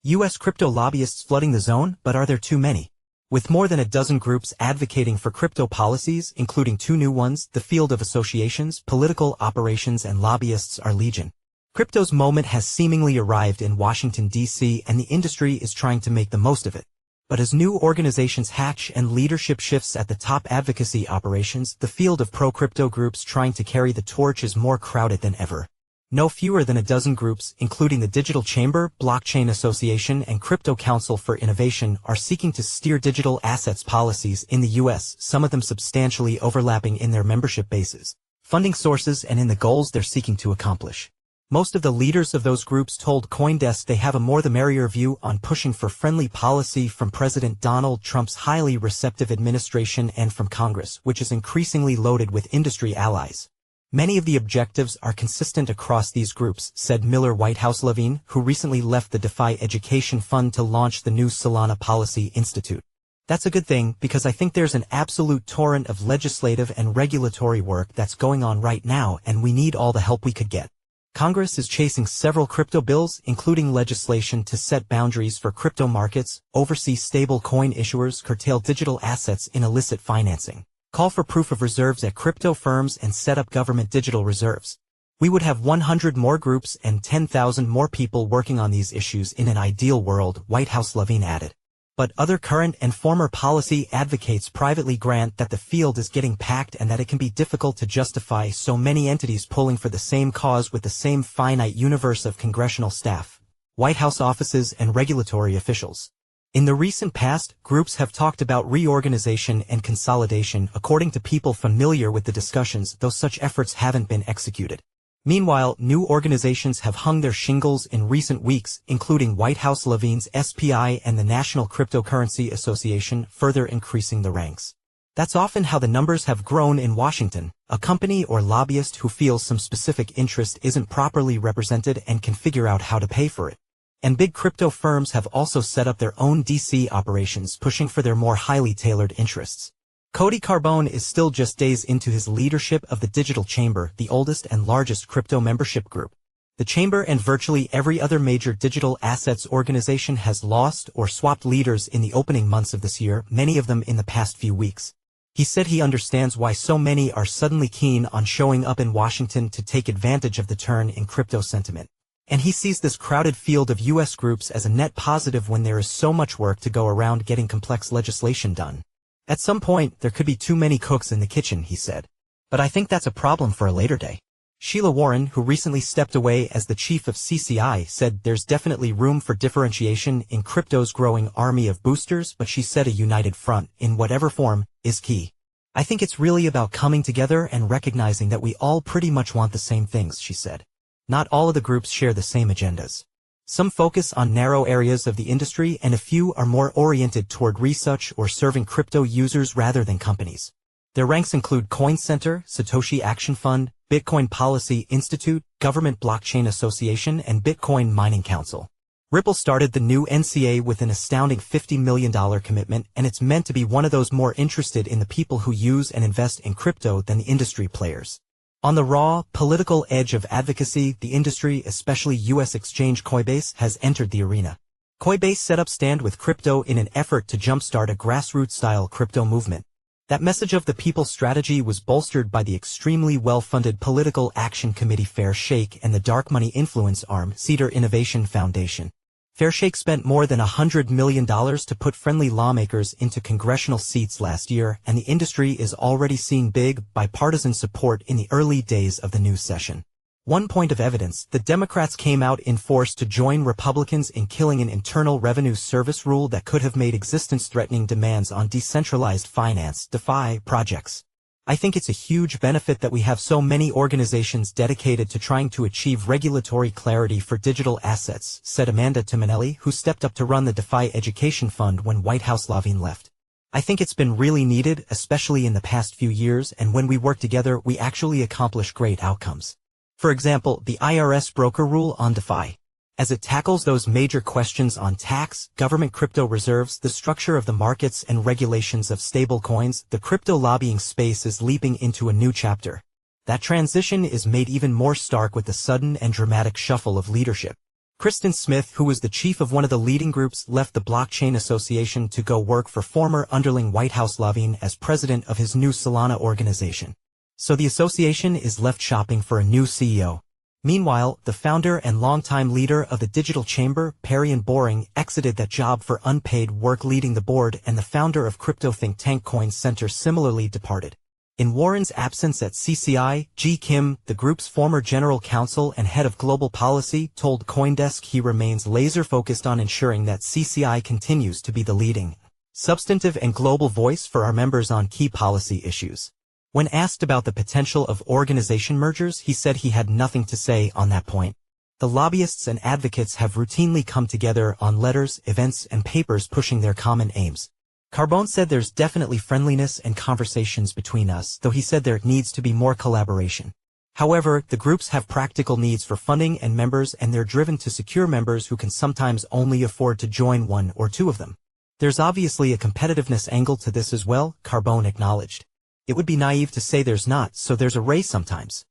U.S. crypto lobbyists flooding the zone, but are there too many? With more than a dozen groups advocating for crypto policies, including 2 new ones, the field of associations, political operations, and lobbyists are legion. Crypto's moment has seemingly arrived in Washington, D.C., and the industry is trying to make the most of it. But as new organizations hatch and leadership shifts at the top advocacy operations, the field of pro-crypto groups trying to carry the torch is more crowded than ever. No fewer than a dozen groups, including the Digital Chamber, Blockchain Association, and Crypto Council for Innovation, are seeking to steer digital assets policies in the U.S., some of them substantially overlapping in their membership bases, funding sources, and in the goals they're seeking to accomplish. Most of the leaders of those groups told CoinDesk they have a more-the-merrier view on pushing for friendly policy from President Donald Trump's highly receptive administration and from Congress, which is increasingly loaded with industry allies. Many of the objectives are consistent across these groups, said Miller Whitehouse-Levine, who recently left the DeFi Education Fund to launch the new Solana Policy Institute. That's a good thing, because I think there's an absolute torrent of legislative and regulatory work that's going on right now, and we need all the help we could get. Congress is chasing several crypto bills, including legislation to set boundaries for crypto markets, oversee stable coin issuers, curtail digital assets in illicit financing, call for proof of reserves at crypto firms, and set up government digital reserves. We would have 100 more groups and 10,000 more people working on these issues in an ideal world, Whitehouse-Levine added. But other current and former policy advocates privately grant that the field is getting packed and that it can be difficult to justify so many entities pulling for the same cause with the same finite universe of congressional staff, White House offices, and regulatory officials. In the recent past, groups have talked about reorganization and consolidation according to people familiar with the discussions, though such efforts haven't been executed. Meanwhile, new organizations have hung their shingles in recent weeks, including Whitehouse-Levine's SPI and the National Cryptocurrency Association, further increasing the ranks. That's often how the numbers have grown in Washington, a company or lobbyist who feels some specific interest isn't properly represented and can figure out how to pay for it. And big crypto firms have also set up their own DC operations, pushing for their more highly tailored interests. Cody Carbone is still just days into his leadership of the Digital Chamber, the oldest and largest crypto membership group. The Chamber and virtually every other major digital assets organization has lost or swapped leaders in the opening months of this year, many of them in the past few weeks. He said he understands why so many are suddenly keen on showing up in Washington to take advantage of the turn in crypto sentiment. And he sees this crowded field of U.S. groups as a net positive when there is so much work to go around getting complex legislation done. At some point, there could be too many cooks in the kitchen, he said. But I think that's a problem for a later day. Sheila Warren, who recently stepped away as the chief of CCI, said there's definitely room for differentiation in crypto's growing army of boosters, but she said a united front, in whatever form, is key. I think it's really about coming together and recognizing that we all pretty much want the same things, she said. Not all of the groups share the same agendas. Some focus on narrow areas of the industry, and a few are more oriented toward research or serving crypto users rather than companies. Their ranks include Coin Center, Satoshi Action Fund, Bitcoin Policy Institute, Government Blockchain Association, and Bitcoin Mining Council. Ripple started the new NCA with an astounding $50 million commitment, and it's meant to be one of those more interested in the people who use and invest in crypto than the industry players. On the raw, political edge of advocacy, the industry, especially U.S. exchange Coinbase, has entered the arena. Coinbase set up Stand with Crypto in an effort to jumpstart a grassroots-style crypto movement. That message of the people strategy was bolstered by the extremely well-funded Political Action Committee Fair Shake and the dark money influence arm, Cedar Innovation Foundation. Fair Shake spent more than $100 million to put friendly lawmakers into congressional seats last year, and the industry is already seeing big, bipartisan support in the early days of the new session. One point of evidence, the Democrats came out in force to join Republicans in killing an Internal Revenue Service rule that could have made existence-threatening demands on decentralized finance, DeFi, projects. I think it's a huge benefit that we have so many organizations dedicated to trying to achieve regulatory clarity for digital assets, said Amanda Timonelli, who stepped up to run the DeFi Education Fund when Whitehouse-Levine left. I think it's been really needed, especially in the past few years, and when we work together, we actually accomplish great outcomes. For example, the IRS broker rule on DeFi. As it tackles those major questions on tax, government crypto reserves, the structure of the markets, and regulations of stablecoins, the crypto lobbying space is leaping into a new chapter. That transition is made even more stark with the sudden and dramatic shuffle of leadership. Kristen Smith, who was the chief of one of the leading groups, left the Blockchain Association to go work for former underling Whitehouse-Levine as president of his new Solana organization. So the association is left shopping for a new CEO. Meanwhile, the founder and longtime leader of the Digital Chamber, Perry Boring, exited that job for unpaid work leading the board, and the founder of crypto think tank Coin Center similarly departed. In Warren's absence at CCI, Ji Kim, the group's former general counsel and head of global policy, told CoinDesk he remains laser-focused on ensuring that CCI continues to be the leading, substantive and global voice for our members on key policy issues. When asked about the potential of organization mergers, he said he had nothing to say on that point. The lobbyists and advocates have routinely come together on letters, events, and papers pushing their common aims. Carbone said there's definitely friendliness and conversations between us, though he said there needs to be more collaboration. However, the groups have practical needs for funding and members, and they're driven to secure members who can sometimes only afford to join one or two of them. There's obviously a competitiveness angle to this as well, Carbone acknowledged. It would be naive to say there's not, so there's a race sometimes.